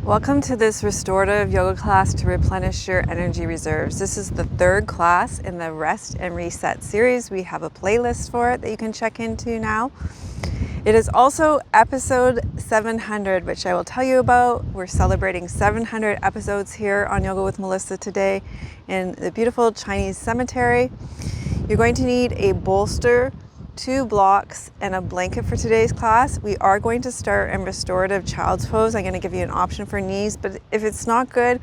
Welcome to this restorative yoga class to replenish your energy reserves. This is the third class in the Rest and Reset series. We have a playlist for it that you can check into now. It is also episode 700, which I will tell you about. We're celebrating 700 episodes here on Yoga with Melissa today in the beautiful Chinese cemetery. You're going to need a bolster, 2 blocks, and a blanket for today's class. We are going to start in restorative child's pose. I'm going to give you an option for knees, but if it's not good,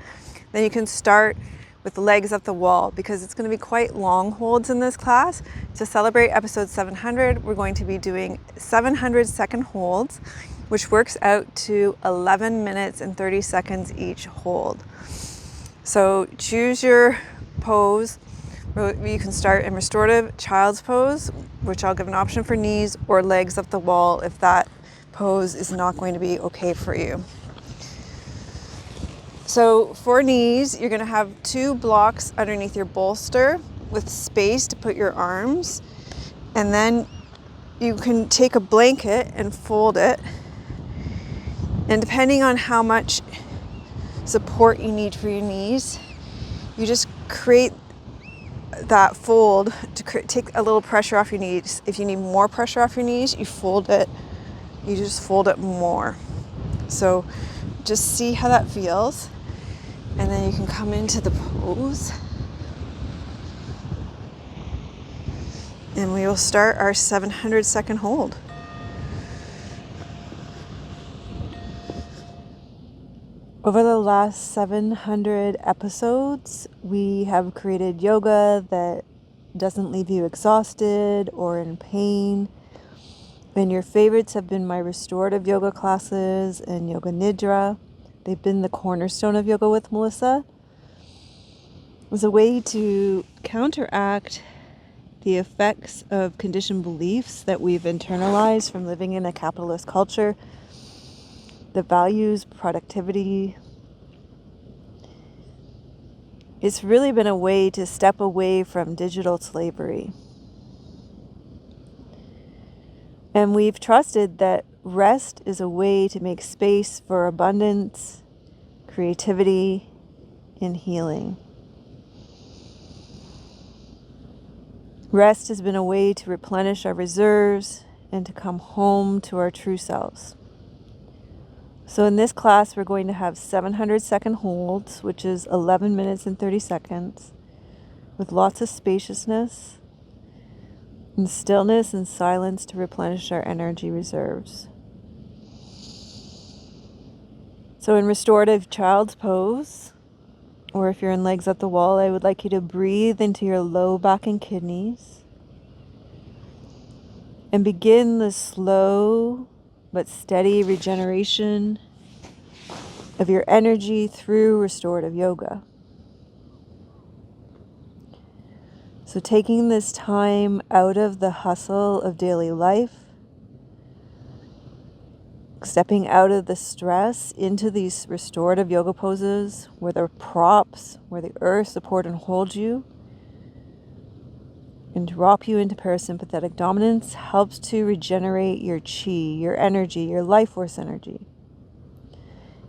then you can start with legs up the wall because it's going to be quite long holds in this class. To celebrate episode 700, we're going to be doing 700 second holds, which works out to 11 minutes and 30 seconds each hold. So choose your pose. You can start in restorative child's pose, which I'll give an option for knees, or legs up the wall if that pose is not going to be okay for you. So for knees, you're going to have 2 blocks underneath your bolster with space to put your arms. And then you can take a blanket and fold it. And depending on how much support you need for your knees, you just create that fold to take a little pressure off your knees. If you need more pressure off your knees, you just fold it more. So just see how that feels, and then you can come into the pose, and we will start our 700 second hold. Over the last 700 episodes, we have created yoga that doesn't leave you exhausted or in pain. And your favorites have been my restorative yoga classes and yoga nidra. They've been the cornerstone of Yoga with Melissa. As a way to counteract the effects of conditioned beliefs that we've internalized from living in a capitalist culture that values productivity. It's really been a way to step away from digital slavery. And we've trusted that rest is a way to make space for abundance, creativity, and healing. Rest has been a way to replenish our reserves and to come home to our true selves. So in this class, we're going to have 700 second holds, which is 11 minutes and 30 seconds, with lots of spaciousness and stillness and silence to replenish our energy reserves. So in restorative child's pose, or if you're in legs at the wall, I would like you to breathe into your low back and kidneys and begin the slow but steady regeneration of your energy through restorative yoga. So taking this time out of the hustle of daily life, stepping out of the stress into these restorative yoga poses where there are props, where the earth support and hold you, and drop you into parasympathetic dominance helps to regenerate your chi, your energy, your life force energy.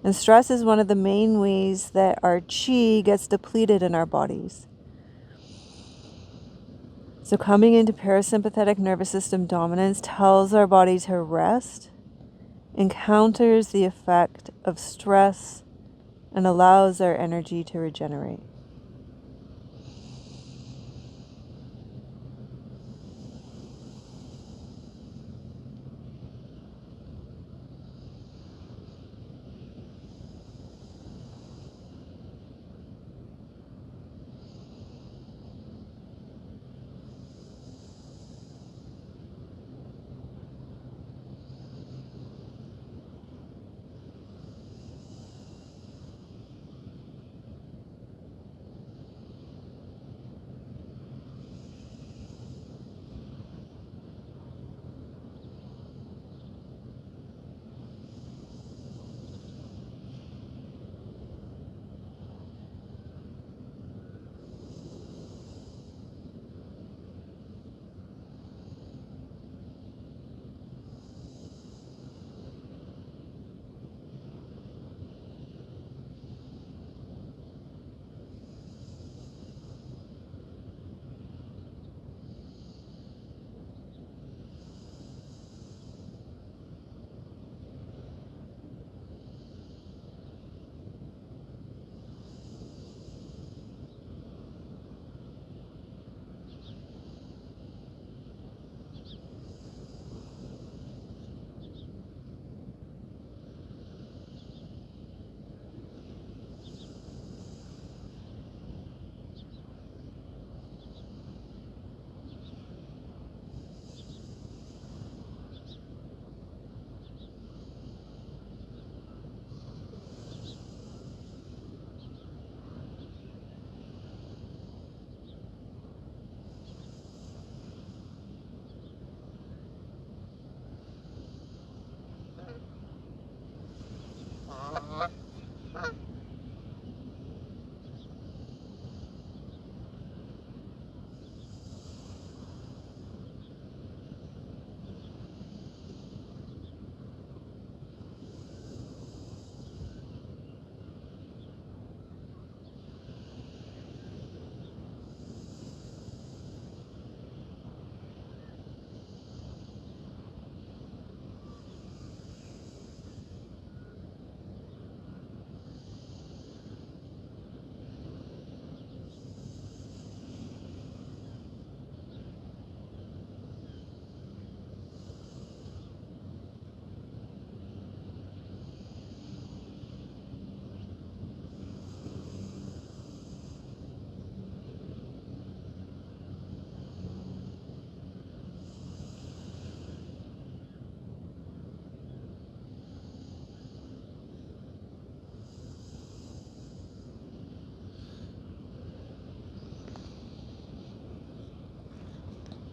And stress is one of the main ways that our chi gets depleted in our bodies. So coming into parasympathetic nervous system dominance tells our body to rest and counters the effect of stress and allows our energy to regenerate.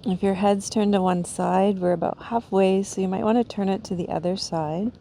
If your head's turned to one side, we're about halfway, so you might want to turn it to the other side.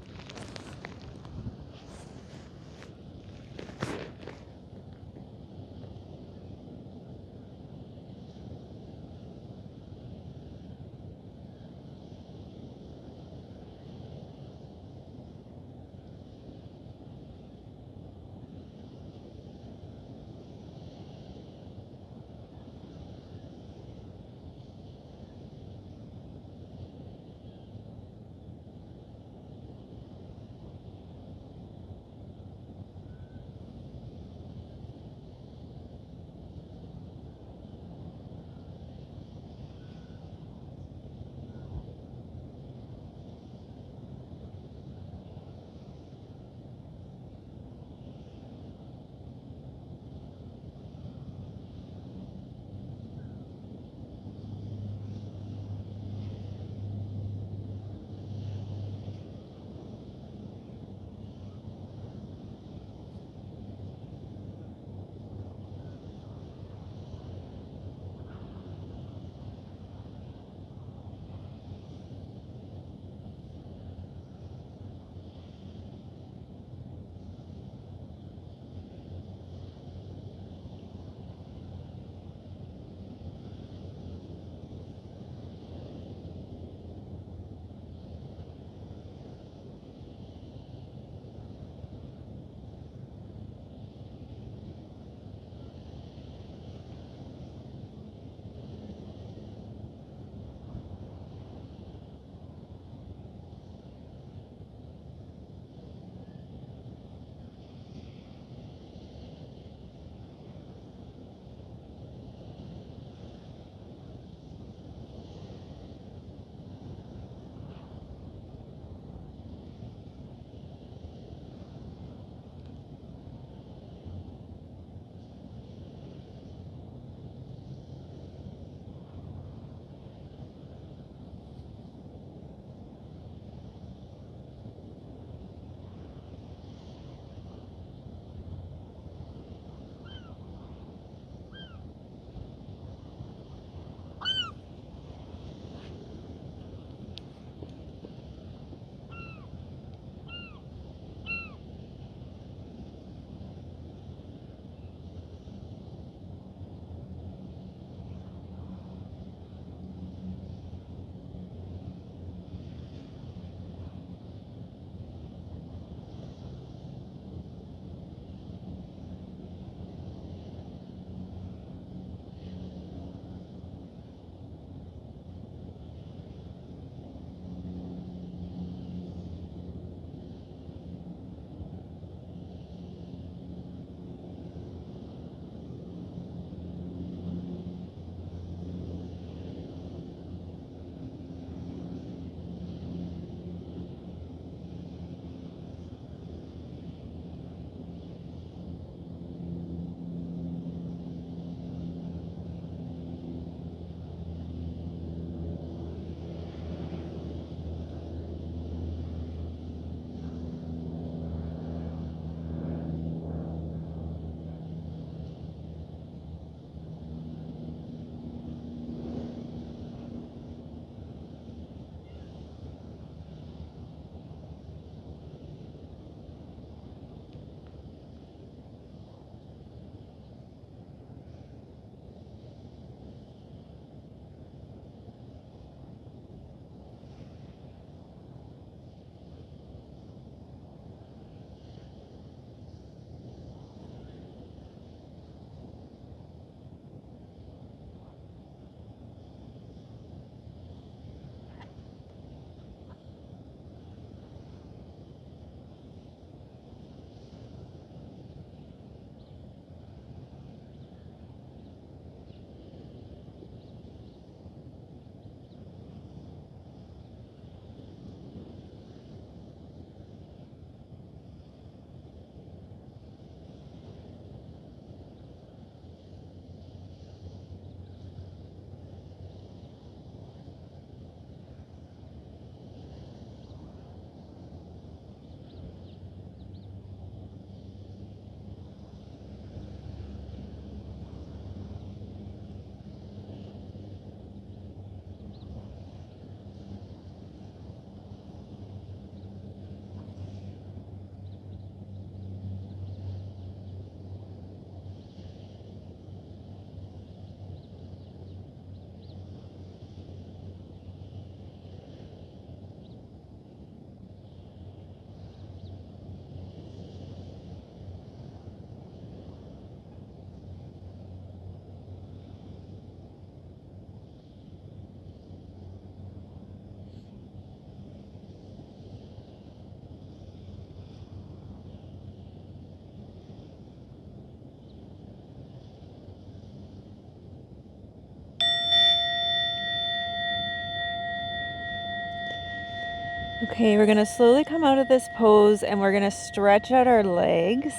Okay, we're gonna slowly come out of this pose and we're gonna stretch out our legs.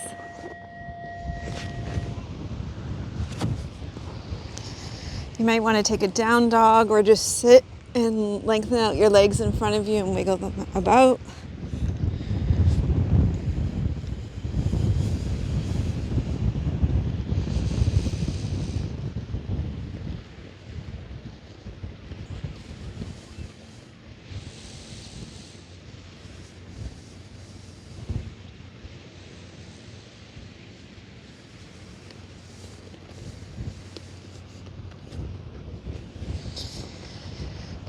You might want to take a down dog or just sit and lengthen out your legs in front of you and wiggle them about.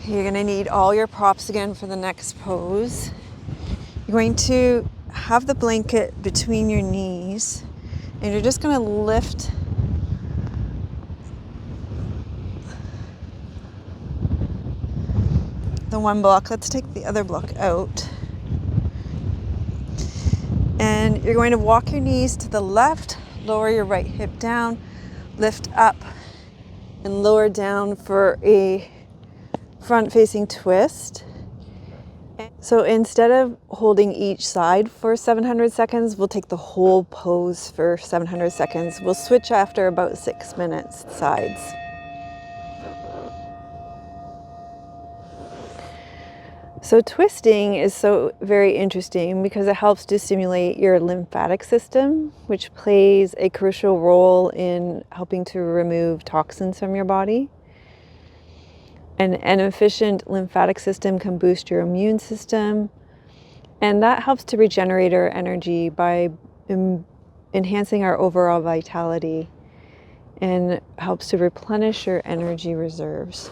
You're going to need all your props again for the next pose. You're going to have the blanket between your knees and you're just going to lift the one block. Let's take the other block out. And you're going to walk your knees to the left, lower your right hip down, lift up and lower down for a front-facing twist. So instead of holding each side for 700 seconds, we'll take the whole pose for 700 seconds. We'll switch after about 6 minutes, sides. So twisting is so very interesting because it helps to stimulate your lymphatic system, which plays a crucial role in helping to remove toxins from your body. And an efficient lymphatic system can boost your immune system, and that helps to regenerate our energy by enhancing our overall vitality and helps to replenish your energy reserves.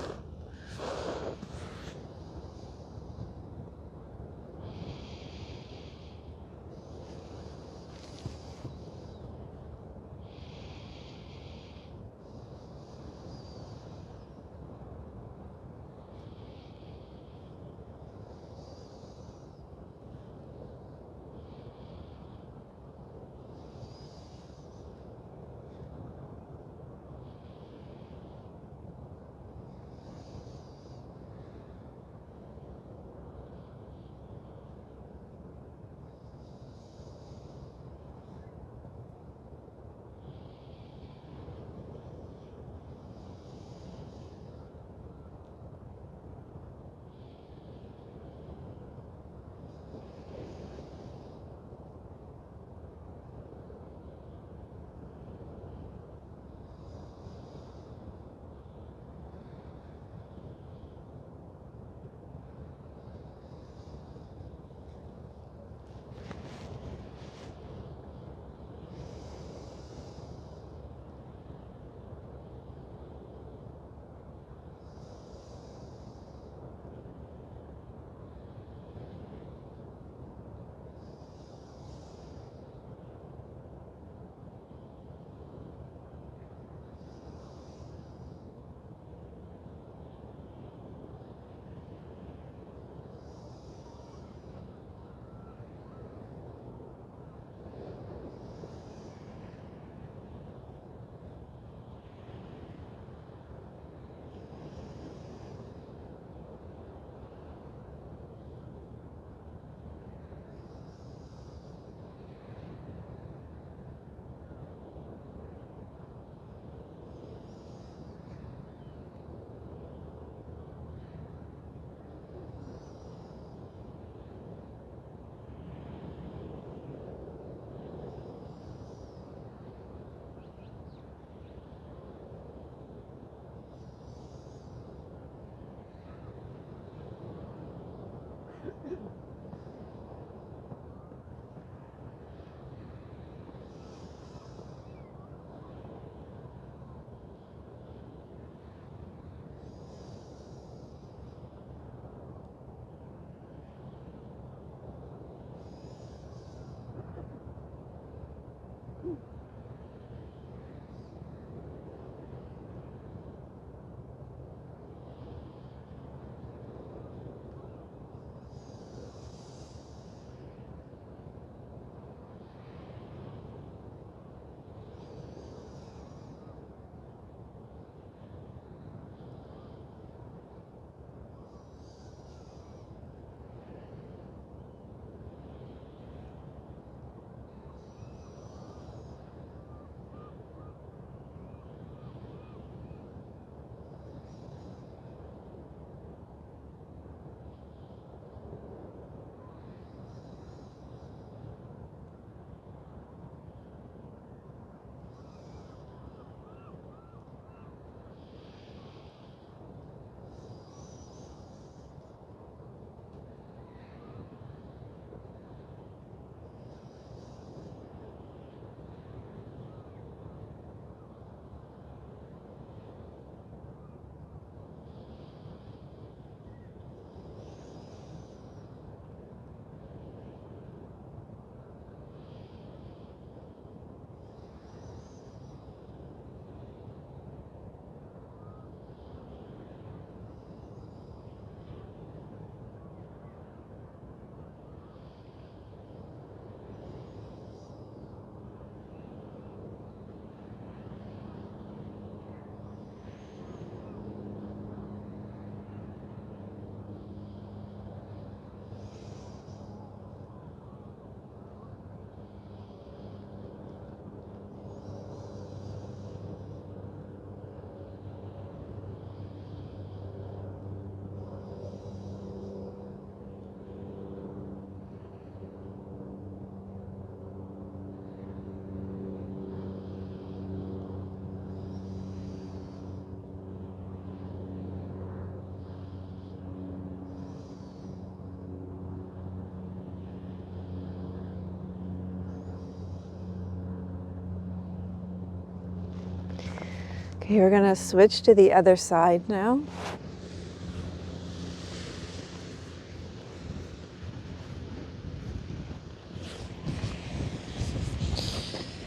Okay, we're gonna switch to the other side now.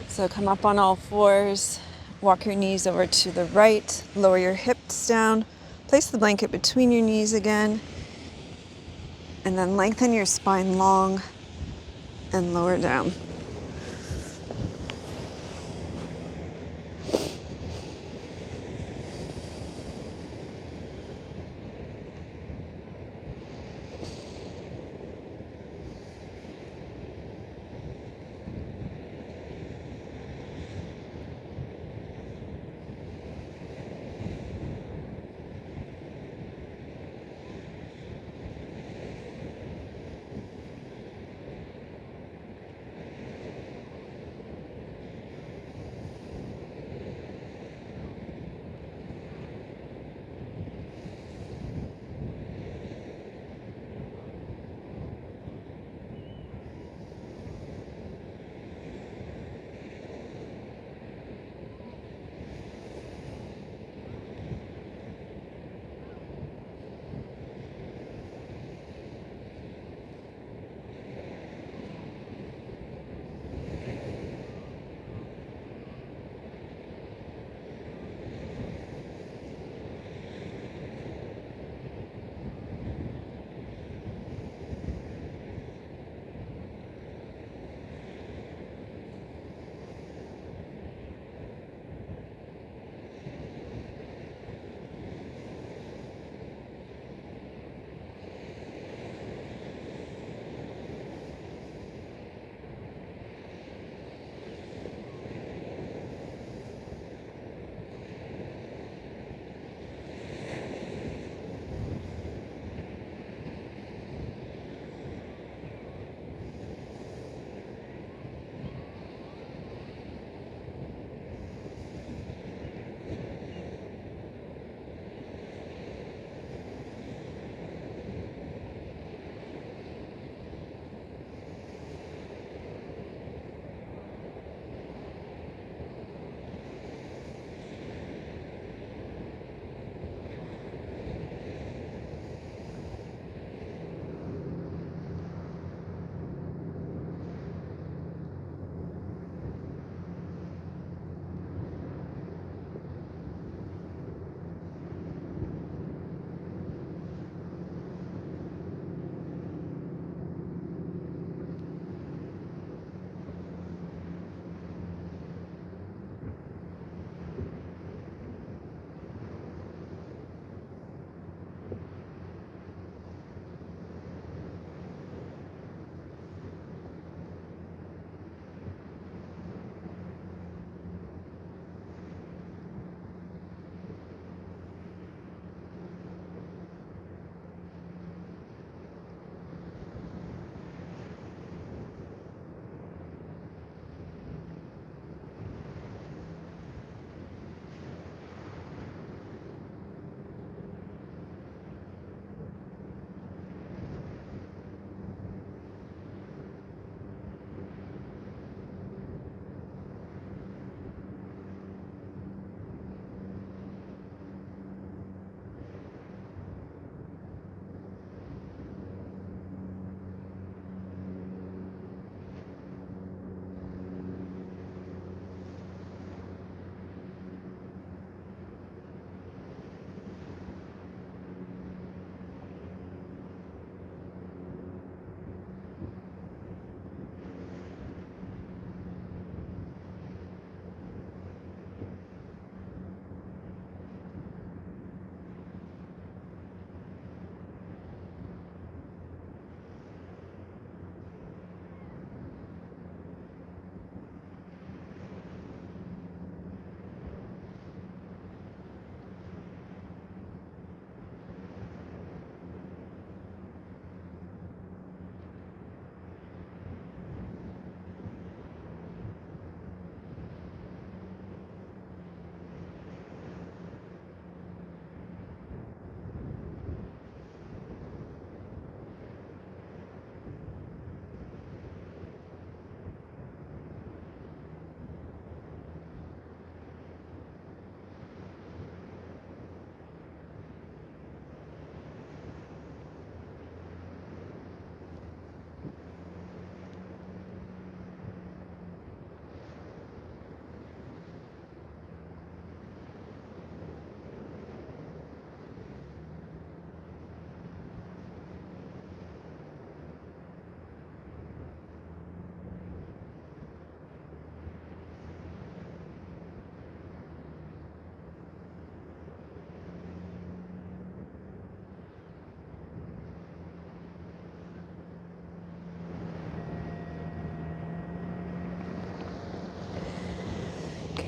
So come up on all fours, walk your knees over to the right, lower your hips down, place the blanket between your knees again, and then lengthen your spine long and lower down.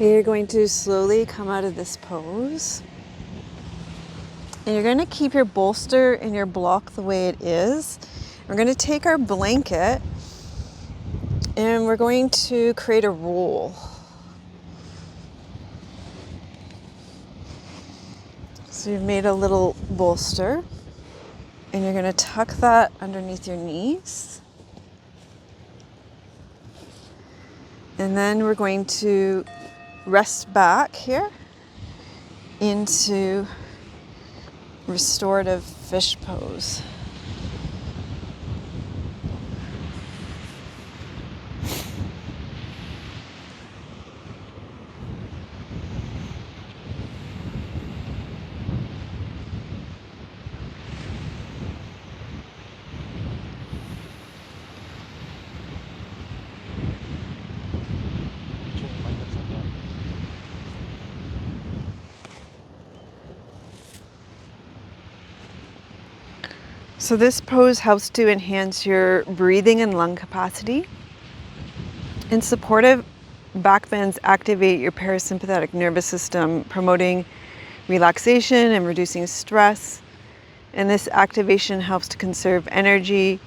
You're going to slowly come out of this pose. And you're going to keep your bolster and your block the way it is. We're going to take our blanket and we're going to create a roll. So you've made a little bolster and you're going to tuck that underneath your knees. And then we're going to rest back here into restorative fish pose. So this pose helps to enhance your breathing and lung capacity. In supportive back bends activate your parasympathetic nervous system, promoting relaxation and reducing stress. And this activation helps to conserve energy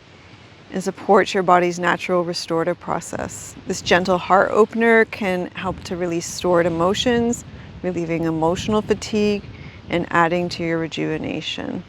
and supports your body's natural restorative process. This gentle heart opener can help to release stored emotions, relieving emotional fatigue and adding to your rejuvenation.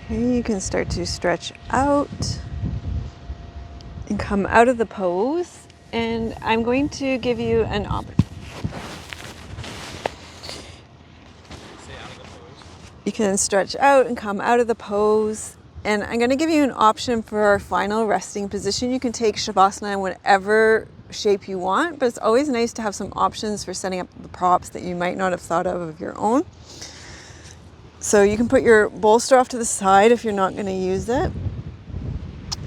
Okay, you can start to stretch out and come out of the pose. And I'm going to give you an You can stretch out and come out of the pose. And I'm going to give you an option for our final resting position. You can take Shavasana in whatever shape you want, but it's always nice to have some options for setting up the props that you might not have thought of your own. So you can put your bolster off to the side if you're not going to use it.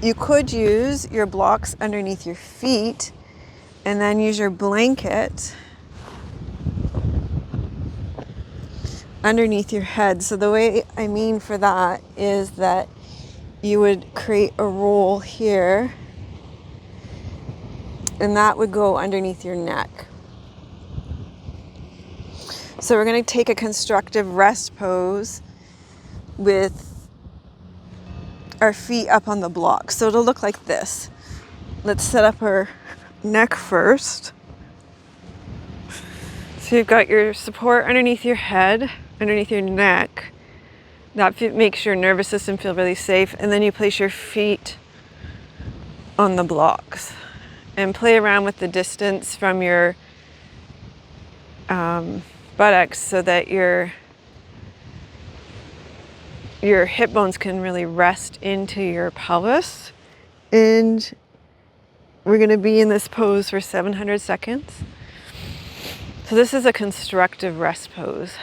You could use your blocks underneath your feet and then use your blanket underneath your head. So the way I mean for that is that you would create a roll here and that would go underneath your neck. So we're going to take a constructive rest pose with our feet up on the block. So it'll look like this. Let's set up our neck first. So you've got your support underneath your head, underneath your neck. That makes your nervous system feel really safe. And then you place your feet on the blocks and play around with the distance from your buttocks so that your hip bones can really rest into your pelvis. And we're going to be in this pose for 700 seconds. So this is a constructive rest pose.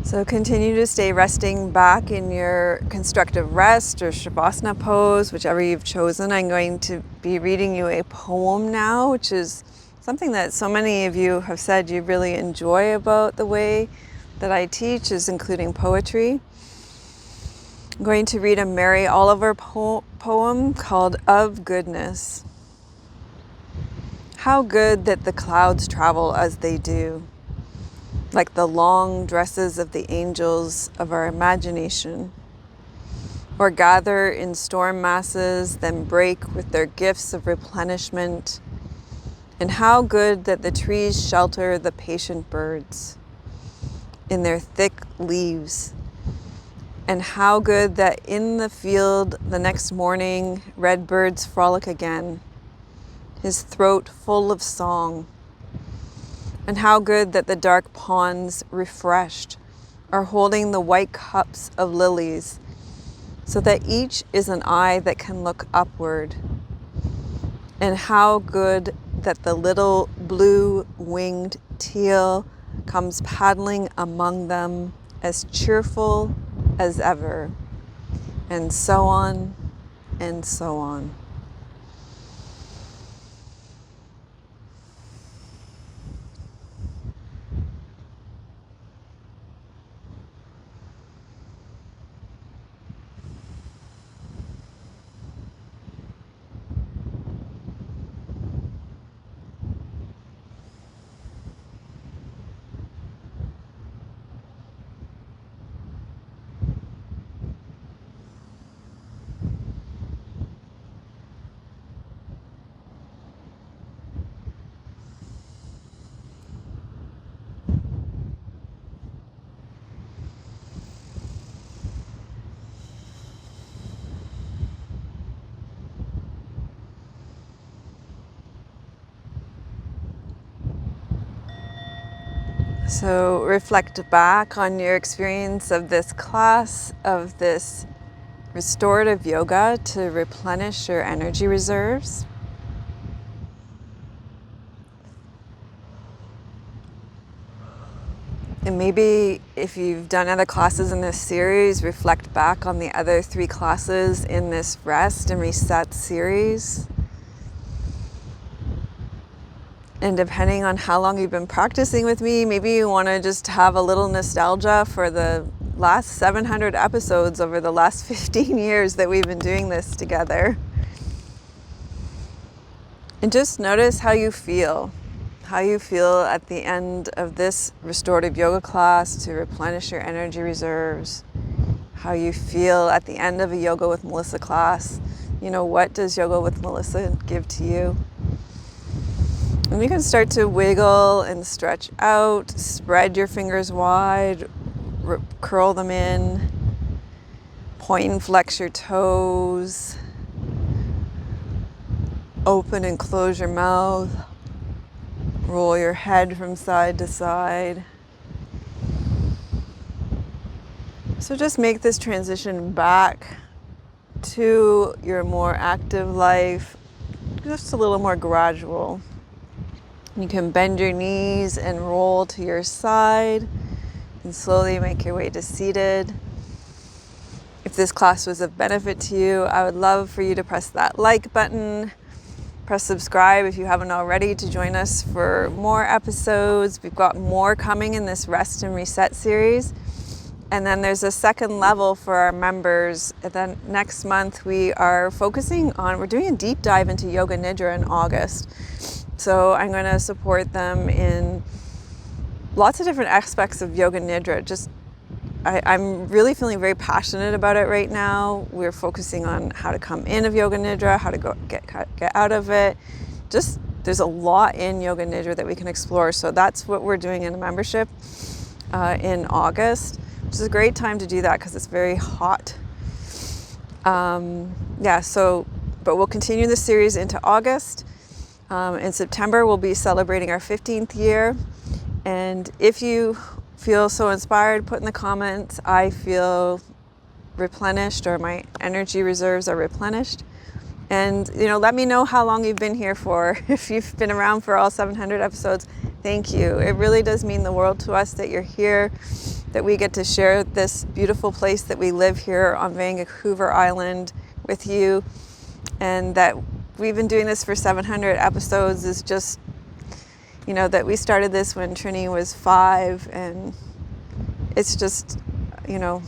So continue to stay resting back in your constructive rest or Shavasana pose, whichever you've chosen. I'm going to be reading you a poem now, which is something that so many of you have said you really enjoy about the way that I teach, is including poetry. I'm going to read a Mary Oliver poem called Of Goodness. How good that the clouds travel as they do, like the long dresses of the angels of our imagination, or gather in storm masses, then break with their gifts of replenishment. And how good that the trees shelter the patient birds in their thick leaves. And how good that in the field the next morning red birds frolic again, his throat full of song. And how good that the dark ponds, refreshed, are holding the white cups of lilies, so that each is an eye that can look upward. And how good that the little blue-winged teal comes paddling among them, as cheerful as ever. And so on, and so on. So reflect back on your experience of this class, of this restorative yoga to replenish your energy reserves. And maybe if you've done other classes in this series, reflect back on the other 3 classes in this rest and reset series. And depending on how long you've been practicing with me, maybe you want to just have a little nostalgia for the last 700 episodes over the last 15 years that we've been doing this together. And just notice how you feel at the end of this restorative yoga class to replenish your energy reserves. How you feel at the end of a Yoga with Melissa class. You know, what does Yoga with Melissa give to you? And you can start to wiggle and stretch out, spread your fingers wide, curl them in, point and flex your toes, open and close your mouth, roll your head from side to side. So just make this transition back to your more active life, just a little more gradual. You can bend your knees and roll to your side and slowly make your way to seated. If this class was of benefit to you, I would love for you to press that like button, press subscribe if you haven't already to join us for more episodes. We've got more coming in this Rest and Reset series. And then there's a second level for our members. And then next month we're doing a deep dive into Yoga Nidra in August. So I'm going to support them in lots of different aspects of Yoga Nidra. I'm really feeling very passionate about it right now. We're focusing on how to come in of Yoga Nidra, how to get out of it. There's a lot in Yoga Nidra that we can explore. So that's what we're doing in a membership in August, which is a great time to do that because it's very hot. But we'll continue the series into August. In September, we'll be celebrating our 15th year. And if you feel so inspired, put in the comments, I feel replenished, or my energy reserves are replenished. And, let me know how long you've been here for. If you've been around for all 700 episodes, thank you. It really does mean the world to us that you're here. that we get to share this beautiful place that we live here on Vancouver Island with you, and that we've been doing this for 700 episodes is just, you know, that we started this when Trini was 5, and it's just, you know,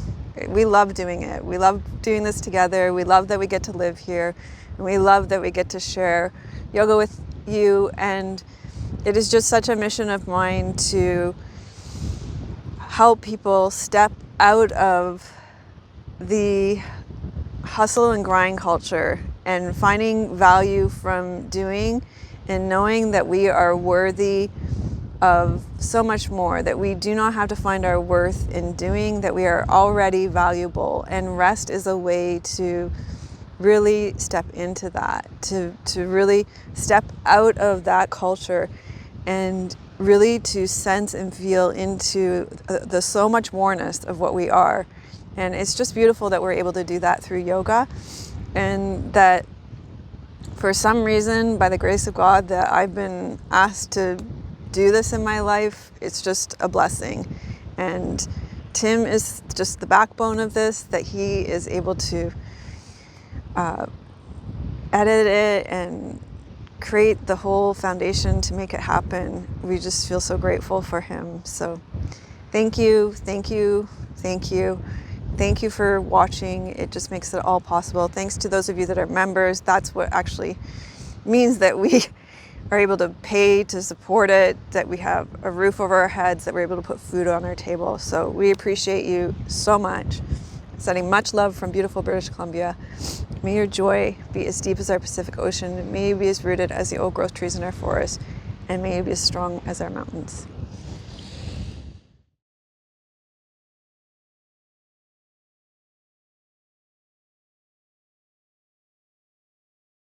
we love doing it. We love doing this together. We love that we get to live here, and we love that we get to share yoga with you. And it is just such a mission of mine to help people step out of the hustle and grind culture and finding value from doing and knowing that we are worthy of so much more, that we do not have to find our worth in doing, that we are already valuable. And rest is a way to really step into that, to really step out of that culture and really to sense and feel into the so much moreness of what we are. And it's just beautiful that we're able to do that through yoga, and that for some reason, by the grace of God, that I've been asked to do this in my life. It's just a blessing. And Tim is just the backbone of this, that he is able to edit it and create the whole foundation to make it happen. We just feel so grateful for him. So thank you, thank you, thank you. Thank you for watching. It just makes it all possible. Thanks to those of you that are members. That's what actually means that we are able to pay to support it, that we have a roof over our heads, that we're able to put food on our table. So we appreciate you so much. Sending much love from beautiful British Columbia. May your joy be as deep as our Pacific Ocean. May you be as rooted as the old growth trees in our forests. And may you be as strong as our mountains.